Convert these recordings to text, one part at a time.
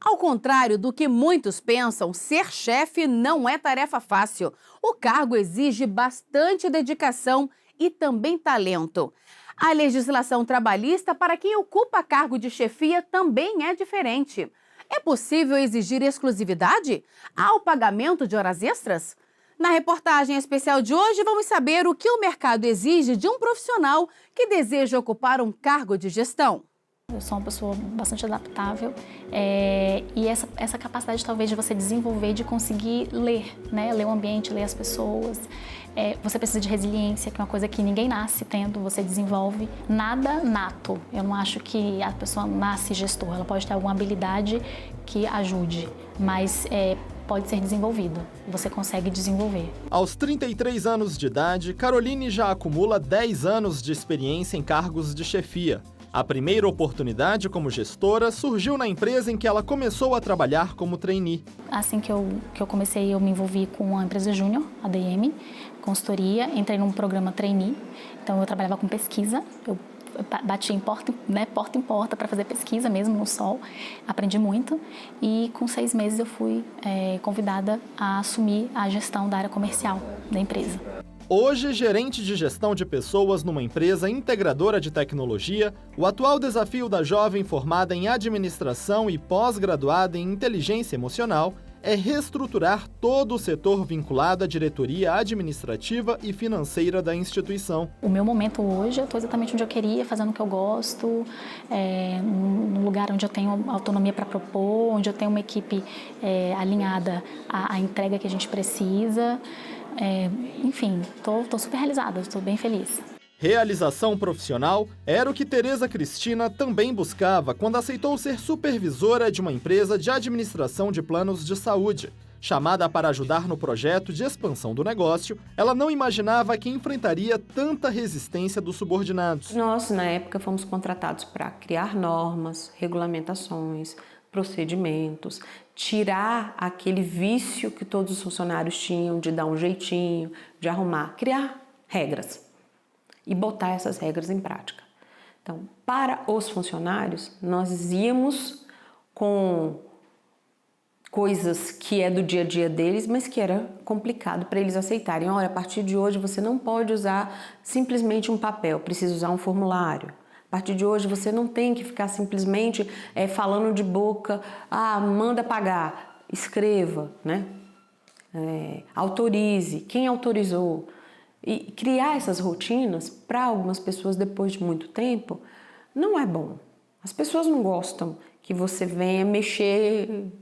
Ao contrário do que muitos pensam, ser chefe não é tarefa fácil. O cargo exige bastante dedicação e também talento. A legislação trabalhista para quem ocupa cargo de chefia também é diferente. É possível exigir exclusividade? Há o pagamento de horas extras? Na reportagem especial de hoje, vamos saber o que o mercado exige de um profissional que deseja ocupar um cargo de gestão. Eu sou uma pessoa bastante adaptável e essa capacidade talvez de você desenvolver, de conseguir ler, né? Ler o ambiente, ler as pessoas. Você precisa de resiliência, que é uma coisa que ninguém nasce tendo, você desenvolve. Nada nato. Eu não acho que a pessoa nasce gestor, ela pode ter alguma habilidade que ajude, mas pode ser desenvolvido, você consegue desenvolver. Aos 33 anos de idade, Caroline já acumula 10 anos de experiência em cargos de chefia. A primeira oportunidade como gestora surgiu na empresa em que ela começou a trabalhar como trainee. Assim que eu comecei, eu me envolvi com a empresa Júnior, a DM, consultoria, entrei num programa trainee, então eu trabalhava com pesquisa, eu bati em porta em porta para fazer pesquisa mesmo no sol, aprendi muito e com 6 meses eu fui convidada a assumir a gestão da área comercial da empresa. Hoje, gerente de gestão de pessoas numa empresa integradora de tecnologia, o atual desafio da jovem formada em administração e pós-graduada em inteligência emocional é reestruturar todo o setor vinculado à diretoria administrativa e financeira da instituição. O meu momento hoje, eu estou exatamente onde eu queria, fazendo o que eu gosto, num lugar onde eu tenho autonomia para propor, onde eu tenho uma equipe alinhada à entrega que a gente precisa. Enfim, estou super realizada, estou bem feliz. Realização profissional era o que Tereza Cristina também buscava quando aceitou ser supervisora de uma empresa de administração de planos de saúde. Chamada para ajudar no projeto de expansão do negócio, ela não imaginava que enfrentaria tanta resistência dos subordinados. Nós, na época, fomos contratados para criar normas, regulamentações, procedimentos, tirar aquele vício que todos os funcionários tinham de dar um jeitinho, de arrumar, criar regras e botar essas regras em prática. Então, para os funcionários, nós íamos com coisas que é do dia a dia deles, mas que era complicado para eles aceitarem. Olha, a partir de hoje você não pode usar simplesmente um papel, precisa usar um formulário. A partir de hoje você não tem que ficar simplesmente falando de boca, manda pagar, escreva, né? Autorize, quem autorizou. E criar essas rotinas, para algumas pessoas, depois de muito tempo, não é bom. As pessoas não gostam que você venha mexer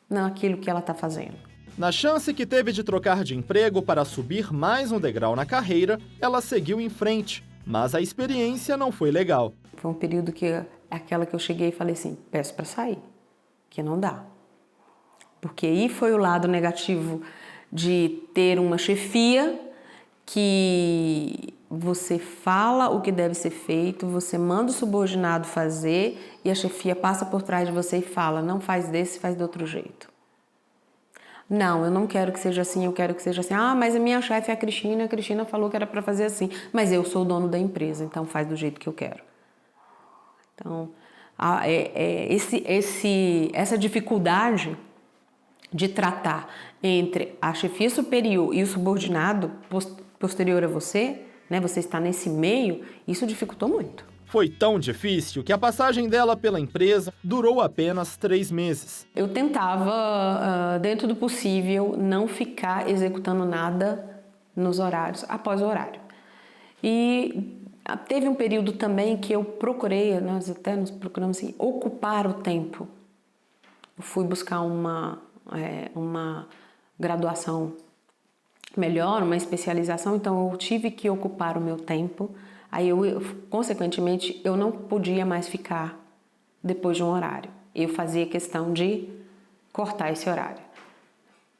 naquilo que ela está fazendo. Na chance que teve de trocar de emprego para subir mais um degrau na carreira, ela seguiu em frente, mas a experiência não foi legal. Foi um período que aquela que eu cheguei e falei assim, peço para sair, que não dá. Porque aí foi o lado negativo de ter uma chefia que você fala o que deve ser feito, você manda o subordinado fazer e a chefia passa por trás de você e fala, não faz desse, faz de outro jeito. Não, eu não quero que seja assim, eu quero que seja assim. Mas a minha chefe é a Cristina falou que era para fazer assim, mas eu sou o dono da empresa, então faz do jeito que eu quero. Então, essa dificuldade de tratar entre a chefia superior e o subordinado posterior a você, né, você está nesse meio, isso dificultou muito. Foi tão difícil que a passagem dela pela empresa durou apenas 3 meses. Eu tentava, dentro do possível, não ficar executando nada nos horários, após o horário. E teve um período também que eu procurei, nós até nos procuramos assim, ocupar o tempo. Eu fui buscar uma graduação melhor, uma especialização, então eu tive que ocupar o meu tempo. Aí, consequentemente, eu não podia mais ficar depois de um horário. Eu fazia questão de cortar esse horário,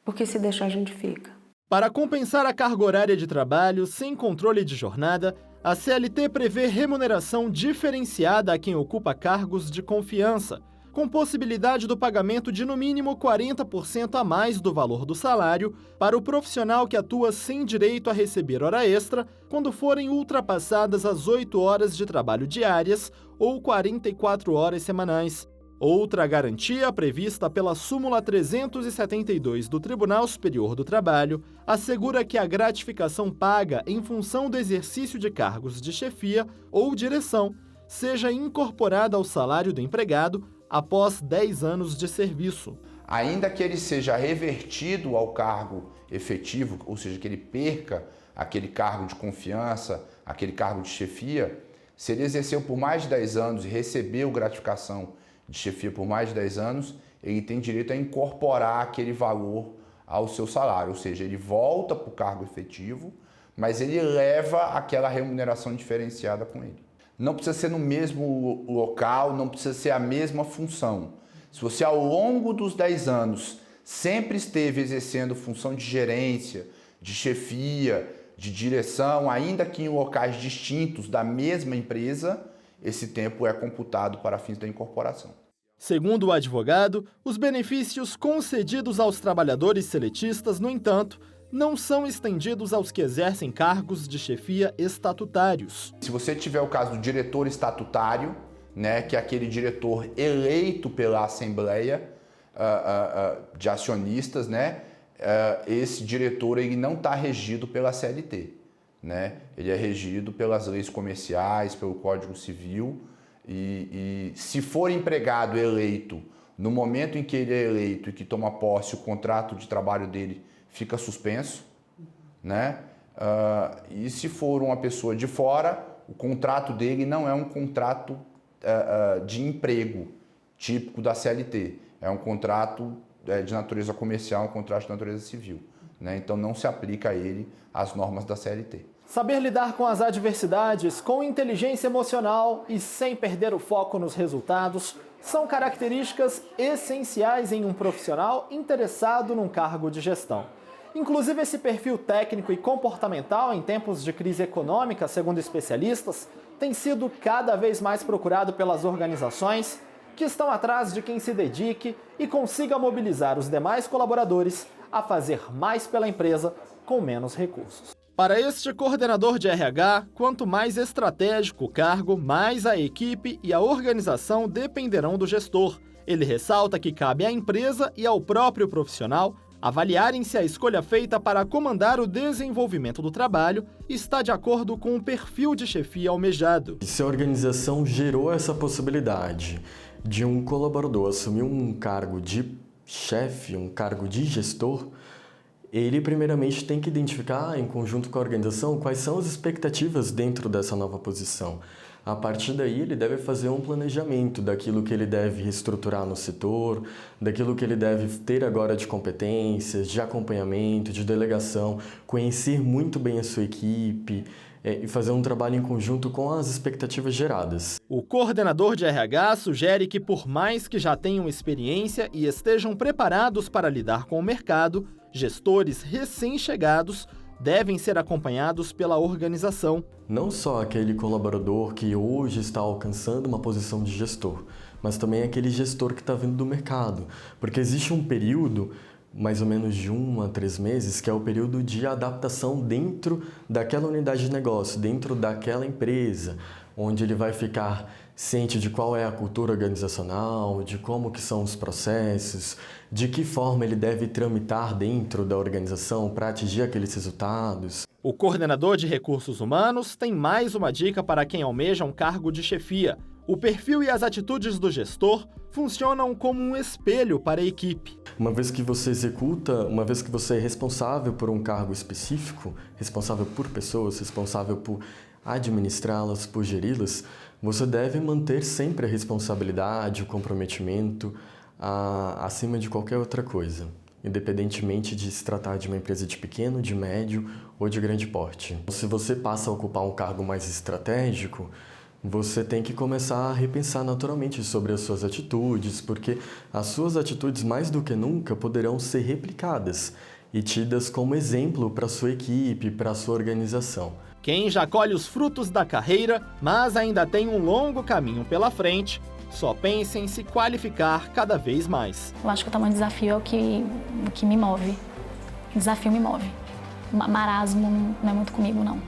porque se deixar a gente fica. Para compensar a carga horária de trabalho sem controle de jornada, a CLT prevê remuneração diferenciada a quem ocupa cargos de confiança, com possibilidade do pagamento de no mínimo 40% a mais do valor do salário para o profissional que atua sem direito a receber hora extra quando forem ultrapassadas as 8 horas de trabalho diárias ou 44 horas semanais. Outra garantia prevista pela súmula 372 do Tribunal Superior do Trabalho assegura que a gratificação paga em função do exercício de cargos de chefia ou direção seja incorporada ao salário do empregado após 10 anos de serviço. Ainda que ele seja revertido ao cargo efetivo, ou seja, que ele perca aquele cargo de confiança, aquele cargo de chefia, se ele exerceu por mais de 10 anos e recebeu gratificação de chefia por mais de 10 anos, ele tem direito a incorporar aquele valor ao seu salário, ou seja, ele volta para o cargo efetivo, mas ele leva aquela remuneração diferenciada com ele. Não precisa ser no mesmo local, não precisa ser a mesma função. Se você ao longo dos 10 anos sempre esteve exercendo função de gerência, de chefia, de direção, ainda que em locais distintos da mesma empresa, esse tempo é computado para fins da incorporação. Segundo o advogado, os benefícios concedidos aos trabalhadores seletistas, no entanto, não são estendidos aos que exercem cargos de chefia estatutários. Se você tiver o caso do diretor estatutário, que é aquele diretor eleito pela Assembleia de Acionistas, esse diretor ele não está regido pela CLT. Ele é regido pelas leis comerciais, pelo Código Civil, e se for empregado eleito, no momento em que ele é eleito e que toma posse, o contrato de trabalho dele fica suspenso, e se for uma pessoa de fora, o contrato dele não é um contrato de emprego típico da CLT, é um contrato de natureza comercial, um contrato de natureza civil. Então não se aplica a ele as normas da CLT. Saber lidar com as adversidades com inteligência emocional e sem perder o foco nos resultados são características essenciais em um profissional interessado num cargo de gestão. Inclusive, esse perfil técnico e comportamental em tempos de crise econômica, segundo especialistas, tem sido cada vez mais procurado pelas organizações que estão atrás de quem se dedique e consiga mobilizar os demais colaboradores a fazer mais pela empresa com menos recursos. Para este coordenador de RH, quanto mais estratégico o cargo, mais a equipe e a organização dependerão do gestor. Ele ressalta que cabe à empresa e ao próprio profissional avaliarem se a escolha feita para comandar o desenvolvimento do trabalho está de acordo com o perfil de chefia almejado. Se a organização gerou essa possibilidade de um colaborador assumir um cargo de chefe, um cargo de gestor, ele primeiramente tem que identificar, em conjunto com a organização, quais são as expectativas dentro dessa nova posição. A partir daí, ele deve fazer um planejamento daquilo que ele deve reestruturar no setor, daquilo que ele deve ter agora de competências, de acompanhamento, de delegação, conhecer muito bem a sua equipe e fazer um trabalho em conjunto com as expectativas geradas. O coordenador de RH sugere que, por mais que já tenham experiência e estejam preparados para lidar com o mercado, gestores recém-chegados devem ser acompanhados pela organização. Não só aquele colaborador que hoje está alcançando uma posição de gestor, mas também aquele gestor que está vindo do mercado. Porque existe um período, mais ou menos de 1 a 3 meses, que é o período de adaptação dentro daquela unidade de negócio, dentro daquela empresa, onde ele vai ficar ciente de qual é a cultura organizacional, de como que são os processos, de que forma ele deve tramitar dentro da organização para atingir aqueles resultados. O coordenador de recursos humanos tem mais uma dica para quem almeja um cargo de chefia. O perfil e as atitudes do gestor funcionam como um espelho para a equipe. Uma vez que você executa, uma vez que você é responsável por um cargo específico, responsável por pessoas, responsável por administrá-las, por geri-las, você deve manter sempre a responsabilidade, o comprometimento acima de qualquer outra coisa, independentemente de se tratar de uma empresa de pequeno, de médio ou de grande porte. Se você passa a ocupar um cargo mais estratégico, você tem que começar a repensar naturalmente sobre as suas atitudes, porque as suas atitudes, mais do que nunca, poderão ser replicadas e tidas como exemplo para a sua equipe, para a sua organização. Quem já colhe os frutos da carreira, mas ainda tem um longo caminho pela frente, só pensa em se qualificar cada vez mais. Eu acho que o tamanho do desafio é o que me move. O desafio me move. O marasmo não é muito comigo, não.